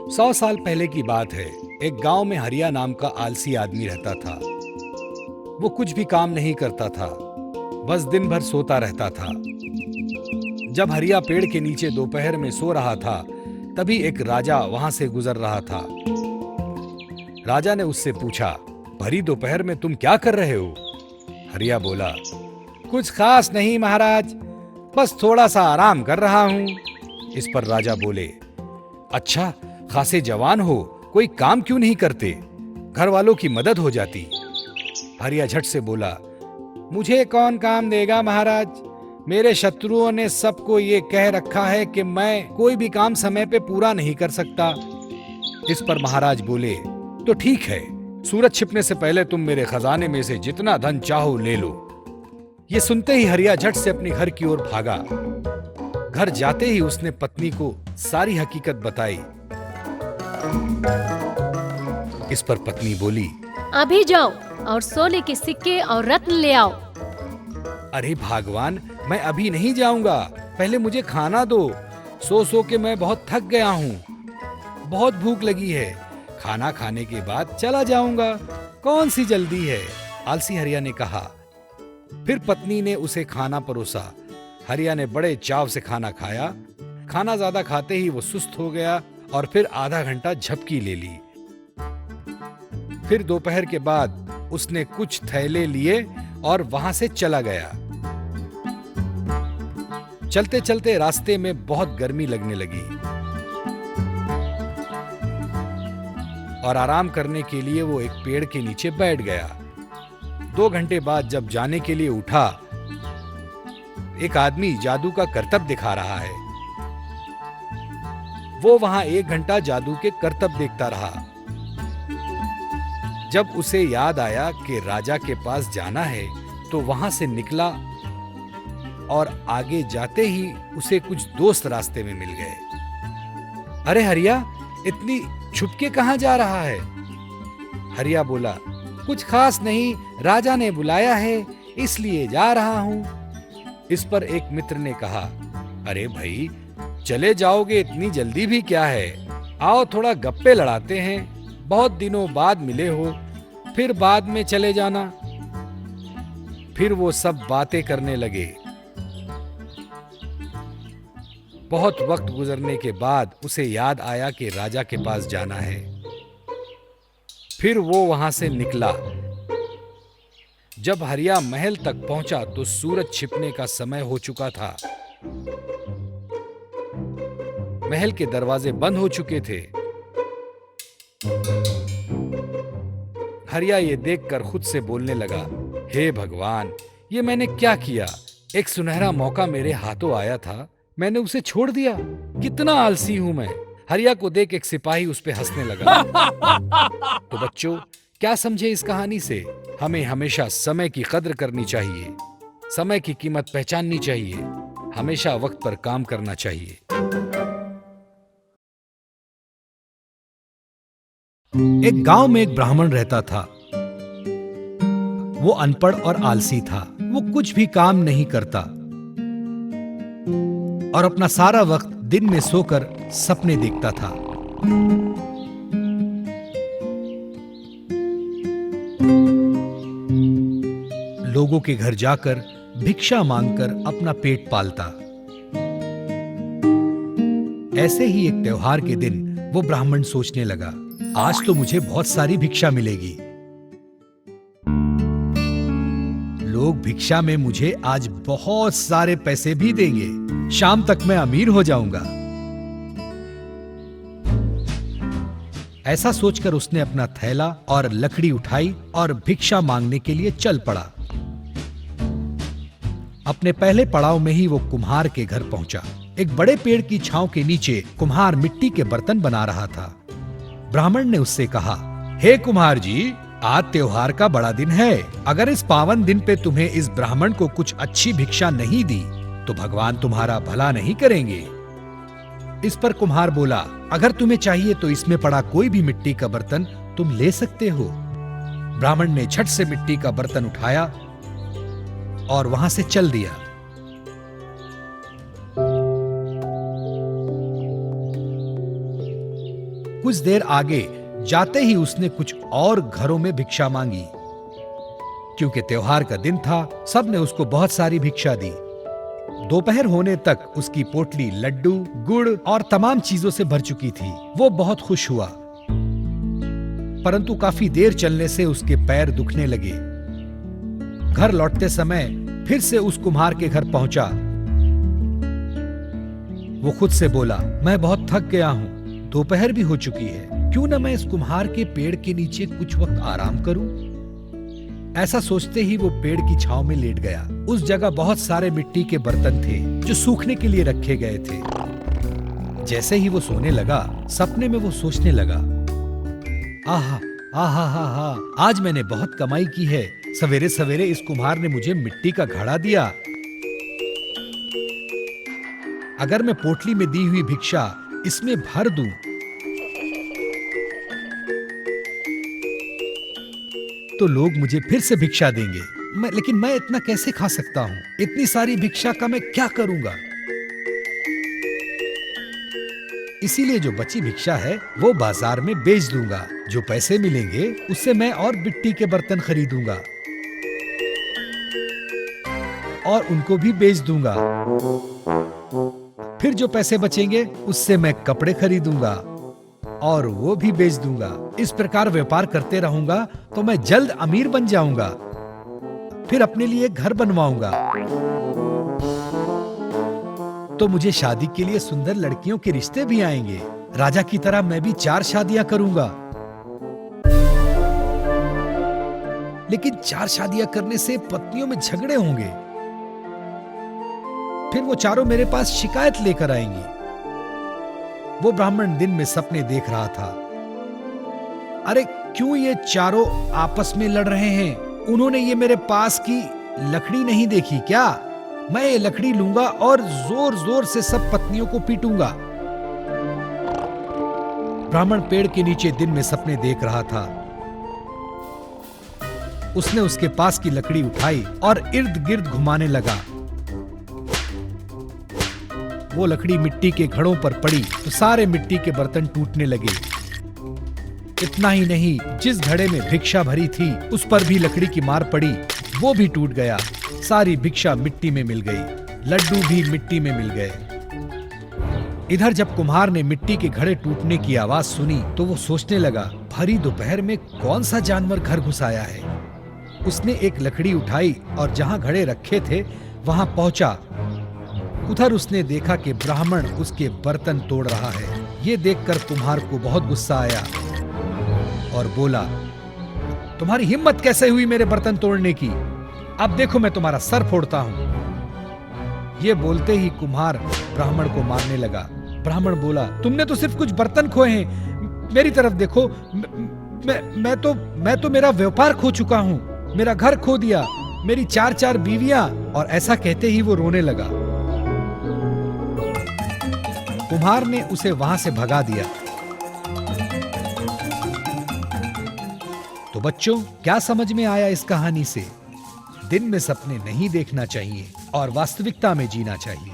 100 साल पहले की बात है। एक गांव में हरिया नाम का आलसी आदमी रहता था। वो कुछ भी काम नहीं करता था, बस दिन भर सोता रहता था। जब हरिया पेड़ के नीचे दोपहर में सो रहा था, तभी एक राजा वहां से गुजर रहा था। राजा ने उससे पूछा, भरी दोपहर में तुम क्या कर रहे हो? हरिया बोला, कुछ खास नहीं महाराज, बस थोड़ा सा आराम कर रहा हूं। इस पर राजा बोले, अच्छा, खासे जवान हो, कोई काम क्यों नहीं करते? घर वालों की मदद हो जाती। हरिया झट से बोला, मुझे कौन काम देगा महाराज? मेरे शत्रुओं ने सबको ये कह रखा है कि मैं कोई भी काम समय पे पूरा नहीं कर सकता। इस पर महाराज बोले, तो ठीक है, सूरज छिपने से पहले तुम मेरे खजाने में से जितना धन चाहो ले लो। ये सुनते ही हरिया झट से अपने घर की ओर भागा। घर जाते ही उसने पत्नी को सारी हकीकत बताई। इस पर पत्नी बोली, अभी जाओ और सोने के सिक्के और रत्न ले आओ। अरे भगवान, मैं अभी नहीं जाऊंगा, पहले मुझे खाना दो। सो सो के मैं बहुत थक गया हूँ, बहुत भूख लगी है। खाना खाने के बाद चला जाऊंगा, कौन सी जल्दी है? आलसी हरिया ने कहा। फिर पत्नी ने उसे खाना परोसा। हरिया ने बड़े चाव से खाना खाया। खाना ज्यादा खाते ही वो सुस्त हो गया और फिर आधा घंटा झपकी ले ली। फिर दोपहर के बाद उसने कुछ थैले लिए और वहां से चला गया। चलते चलते रास्ते में बहुत गर्मी लगने लगी और आराम करने के लिए वो एक पेड़ के नीचे बैठ गया। 2 घंटे बाद जब जाने के लिए उठा, एक आदमी जादू का करतब दिखा रहा है। वो वहां 1 घंटा जादू के करतब देखता रहा। जब उसे याद आया कि राजा के पास जाना है, तो वहां से निकला और आगे जाते ही उसे कुछ दोस्त रास्ते में मिल गए। अरे हरिया, इतनी छुपके कहां जा रहा है? हरिया बोला, कुछ खास नहीं, राजा ने बुलाया है इसलिए जा रहा हूं। इस पर एक मित्र ने कहा, अरे भाई, चले जाओगे, इतनी जल्दी भी क्या है? आओ थोड़ा गप्पे लड़ाते हैं, बहुत दिनों बाद मिले हो, फिर बाद में चले जाना। फिर वो सब बातें करने लगे। बहुत वक्त गुजरने के बाद उसे याद आया कि राजा के पास जाना है। फिर वो वहां से निकला। जब हरिया महल तक पहुंचा तो सूरज छिपने का समय हो चुका था। महल के दरवाजे बंद हो चुके थे। हरिया ये देखकर खुद से बोलने लगा, हे भगवान, ये मैंने क्या किया? एक सुनहरा मौका मेरे हाथों आया था, मैंने उसे छोड़ दिया। कितना आलसी हूं मैं। हरिया को देख एक सिपाही उस पे हंसने लगा। तो बच्चों, क्या समझे इस कहानी से? हमें हमेशा समय की कद्र करनी चाहिए, समय की कीमत पहचाननी चाहिए, हमेशा वक्त पर काम करना चाहिए। एक गांव में एक ब्राह्मण रहता था। वो अनपढ़ और आलसी था। वो कुछ भी काम नहीं करता और अपना सारा वक्त दिन में सोकर सपने देखता था। लोगों के घर जाकर भिक्षा मांगकर अपना पेट पालता। ऐसे ही एक त्योहार के दिन वो ब्राह्मण सोचने लगा, आज तो मुझे बहुत सारी भिक्षा मिलेगी। लोग भिक्षा में मुझे आज बहुत सारे पैसे भी देंगे। शाम तक मैं अमीर हो जाऊंगा। ऐसा सोचकर उसने अपना थैला और लकड़ी उठाई और भिक्षा मांगने के लिए चल पड़ा। अपने पहले पड़ाव में ही वो कुम्हार के घर पहुंचा। एक बड़े पेड़ की छांव के नीचे कुम्हार मिट्टी के बर्तन बना रहा था। ब्राह्मण ने उससे कहा, हे कुम्हार जी, आज त्योहार का बड़ा दिन है। अगर इस पावन दिन पे तुम्हें इस ब्राह्मण को कुछ अच्छी भिक्षा नहीं दी तो भगवान तुम्हारा भला नहीं करेंगे। इस पर कुम्हार बोला, अगर तुम्हें चाहिए तो इसमें पड़ा कोई भी मिट्टी का बर्तन तुम ले सकते हो। ब्राह्मण ने झट से मिट्टी का बर्तन उठाया और वहां से चल दिया। कुछ देर आगे जाते ही उसने कुछ और घरों में भिक्षा मांगी। क्योंकि त्योहार का दिन था, सबने उसको बहुत सारी भिक्षा दी। दोपहर होने तक उसकी पोटली लड्डू, गुड़ और तमाम चीजों से भर चुकी थी। वो बहुत खुश हुआ, परंतु काफी देर चलने से उसके पैर दुखने लगे। घर लौटते समय फिर से उस कुम्हार के घर पहुंचा। वो खुद से बोला, मैं बहुत थक गया हूं, दोपहर भी हो चुकी है, क्यों न मैं इस कुम्हार के पेड़ के नीचे कुछ वक्त आराम करूं। ऐसा सोचते ही वो पेड़ की छांव में लेट गया। उस जगह बहुत सारे मिट्टी के बर्तन थे जो सूखने के लिए रखे गए थे। जैसे ही वो सोने लगा, सपने में वो सोचने लगा, आहा आहा हा हा, आज मैंने बहुत कमाई की है। सवेरे सवेरे इस कुम्हार ने मुझे मिट्टी का घड़ा दिया। अगर मैं पोटली में दी हुई भिक्षा इसमें भर दूं, तो लोग मुझे फिर से भिक्षा देंगे। लेकिन मैं इतना कैसे खा सकता हूं? इतनी सारी भिक्षा का मैं क्या करूंगा? इसीलिए जो बची भिक्षा है वो बाजार में बेच दूंगा। जो पैसे मिलेंगे उससे मैं और मिट्टी के बर्तन खरीदूंगा और उनको भी बेच दूंगा। फिर जो पैसे बचेंगे उससे मैं कपड़े खरीदूंगा और वो भी बेच दूंगा। इस प्रकार व्यापार करते रहूंगा तो मैं जल्द अमीर बन जाऊंगा। फिर अपने लिए घर बनवाऊंगा तो मुझे शादी के लिए सुंदर लड़कियों के रिश्ते भी आएंगे। राजा की तरह मैं भी 4 शादियां करूंगा। लेकिन 4 शादियां करने से पत्नियों में झगड़े होंगे। फिर वो चारों मेरे पास शिकायत लेकर आएंगी। वो ब्राह्मण दिन में सपने देख रहा था। अरे क्यों ये चारों आपस में लड़ रहे हैं? उन्होंने ये मेरे पास की लकड़ी नहीं देखी क्या? मैं ये लकड़ी लूंगा और जोर जोर से सब पत्नियों को पीटूंगा। ब्राह्मण पेड़ के नीचे दिन में सपने देख रहा था। उसने उसके पास की लकड़ी उठाई और इर्द गिर्द घुमाने लगा। वो लकड़ी मिट्टी के घड़ों पर पड़ी तो सारे मिट्टी के बर्तन टूटने लगे। इतना ही नहीं, जिस घड़े में भिक्षा भरी थी उस पर भी लकड़ी की मार पड़ी, वो भी टूट गया। सारी भिक्षा मिट्टी में मिल गई, लड्डू भी मिट्टी में मिल गए। इधर जब कुम्हार ने मिट्टी के घड़े टूटने की आवाज सुनी तो वो सोचने लगा, भरी दोपहर में कौन सा जानवर घर घुस आया है। उसने एक लकड़ी उठाई और जहां घड़े रखे थे वहां पहुंचा। उधर उसने देखा कि ब्राह्मण उसके बर्तन तोड़ रहा है। ये देखकर कुम्हार को बहुत गुस्सा आया और बोला, तुम्हारी हिम्मत कैसे हुई मेरे बर्तन तोड़ने की? अब देखो मैं तुम्हारा सर फोड़ता हूं। ये बोलते ही कुम्हार ब्राह्मण को मारने लगा। ब्राह्मण बोला, तुमने तो सिर्फ कुछ बर्तन खोए हैं, मेरी तरफ देखो। मैं तो मेरा व्यापार खो चुका हूं, मेरा घर खो दिया, मेरी 4 बीवियां। और ऐसा कहते ही वो रोने लगा। कुम्हार ने उसे वहां से भगा दिया। तो बच्चों, क्या समझ में आया इस कहानी से? दिन में सपने नहीं देखना चाहिए और वास्तविकता में जीना चाहिए।